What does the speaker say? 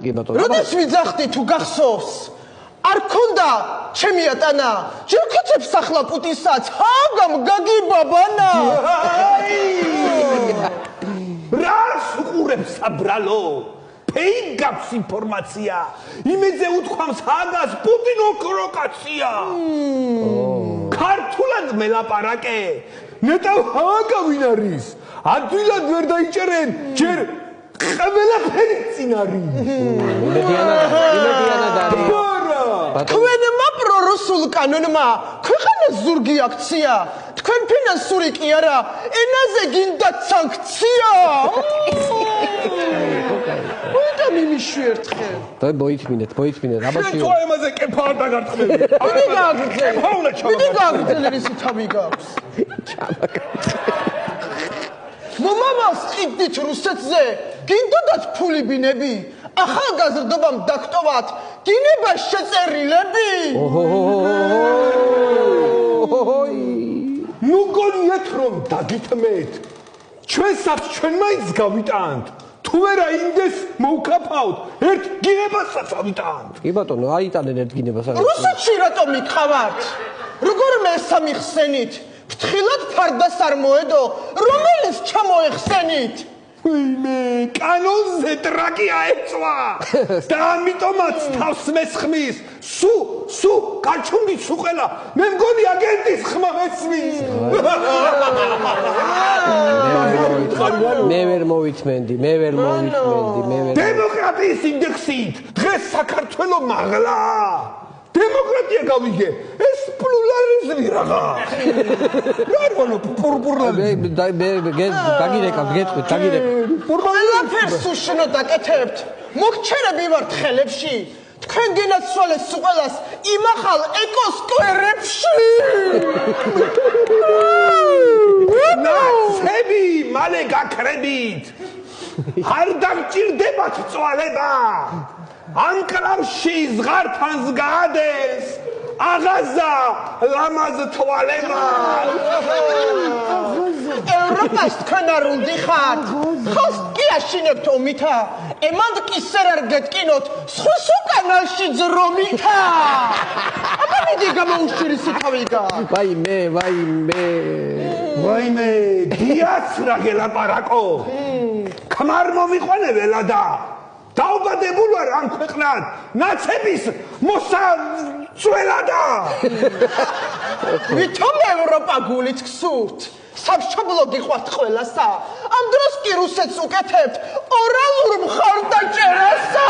კი ბატონო. როდეს ვიძახდი თუ გახსოვს? არ ქონდა ჩემი ატანა, ჯერ ქოცებს ახლა პუტისაც, ჰაგამ გაგიბაბანა. რას უყურებს საბრალო? ფეიგავს ინფორმაცია. იმედზე უთქვამს ჰაგას პუტინო პროკაცია. ქართულად მელაპარაკე. ნეტა ჰაგა ვინ არის? ადვილად ვერ დაიჭერენ, ჯერ ყველაფერი წინ არის. თქვენმა პრორუსულ კანონმა ქვეყანას ზურგი აქცია. თქვენ ფინანსური კი არა, ენაზე გინდათ სანქცია. უნდა მიმიშვი ერთხელ. მოითმინეთ. ჩვენ თუ ამაზე კეფა არ დაგარტყმები. მიდი გააგრძელე ისი თავი გაქვს. მომავალს ყიდით რუსეთზე, გინდოდათ ფული ბინები, ახალგაზრდობამ დაგტოვათ, დინება შეწერილები. ნუ გონიათ რომ დაგითმეთ. ჩვენსაც ჩვენ მაინც გავიტანთ. თუ ვერა ინდეს მოვკაფავთ, ერთ გინებასაც ავიტანთ. კი ბატონო, აიტანენ ერთ გინებას. რუსეთში რატომ იყავართ? როგორ მესამიხსენით? ფრთხილად ფარდას არ მოედო, რომელიც ჩამოეხსენით? ვინმე, კანონზე ტრაკი აეწვა და ამიტომაც თავს მესხმის. სუ გაჩუნდი სუ ყველა. მე მგონი აგენტის ხმა მესმის. მე ვერ მოვითმენდი. დემოკრატიის ინდექსით დღეს საქართველო მაღლა. დემოკრატია გავიგე, ეს პლურალიზმი რაღა. რარგონო პურპურლალიზმი. დაგირეკავ. ყველაფერს უშნო დაკეთებთ. მოგჩერები ვართ ხელებში. თქვენ გენაცვალეს სუყელას იმახალ ეკოსკვერებში. ნაცები მალე გაქრებით. არ დაგჭირდებათ წვალება. ამ კლავში ზღართანს გაადეს აღაზა ლამაზ თვალება. ევროპას თქვენ არ უნდიხართ. ხოს კი აშინებთ ომითა, ემანდ კისერ არ გეტკინოთ სხვის უკანალში ძრომითა. აბა მიდი გამოუშვირისი თავიგა. ვაიმე დიაც რა გელაპარაკო. ქმარ მომიყვანებელა და დაუბადებულ ვარ ამ ქვეყნად ნაცების მოსაწველადა. ვითომ ევროპა გულით გსურთ? სამშობლო გიყვართ ყველასა. ამ დროს კი რუსეთს უკეთებთ ორალურ მხარდაჭერასა.